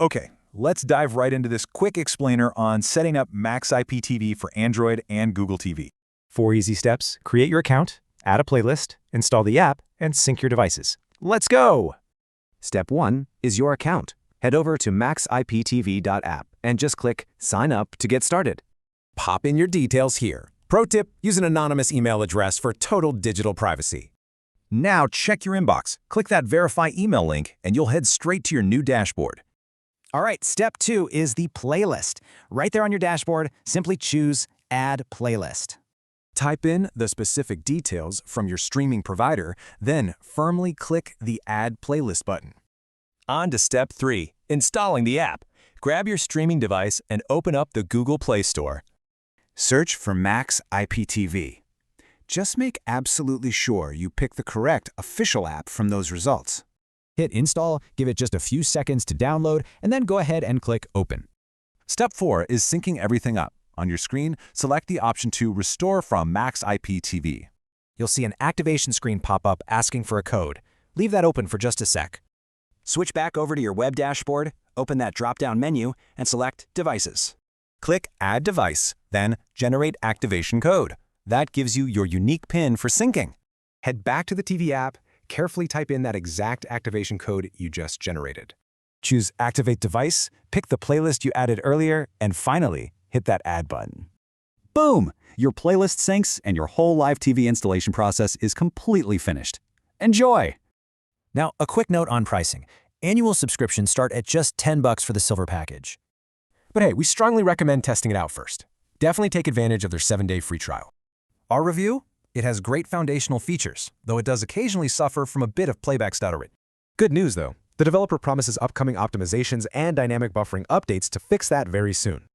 Okay, let's dive right into this quick explainer on setting up Max IPTV for Android and Google TV. 4 easy steps: create your account, add a playlist, install the app, and sync your devices. Let's go! Step 1 is your account. Head over to maxiptv.app and just click Sign Up to get started. Pop in your details here. Pro tip, use an anonymous email address for total digital privacy. Now check your inbox, click that Verify email link, and you'll head straight to your new dashboard. All right, step 2 is the playlist. Right there on your dashboard, simply choose Add Playlist. Type in the specific details from your streaming provider, then firmly click the Add Playlist button. On to step 3, installing the app. Grab your streaming device and open up the Google Play Store. Search for Max IPTV. Just make absolutely sure you pick the correct official app from those results. Hit install, give it just a few seconds to download, and then go ahead and click Open. Step 4 is syncing everything up. On your screen, select the option to Restore from Max IPTV. You'll see an activation screen pop up asking for a code. Leave that open for just a sec. Switch back over to your web dashboard, open that drop-down menu, and select Devices. Click Add Device, then Generate Activation Code. That gives you your unique PIN for syncing. Head back to the TV app, carefully type in that exact activation code you just generated. Choose Activate Device, pick the playlist you added earlier, and finally, hit that Add button. Boom! Your playlist syncs and your whole live TV installation process is completely finished. Enjoy! Now, a quick note on pricing. Annual subscriptions start at just $10 for the silver package. But hey, we strongly recommend testing it out first. Definitely take advantage of their 7-day free trial. Our review? It has great foundational features, though it does occasionally suffer from a bit of playback stuttering. Good news though, the developer promises upcoming optimizations and dynamic buffering updates to fix that very soon.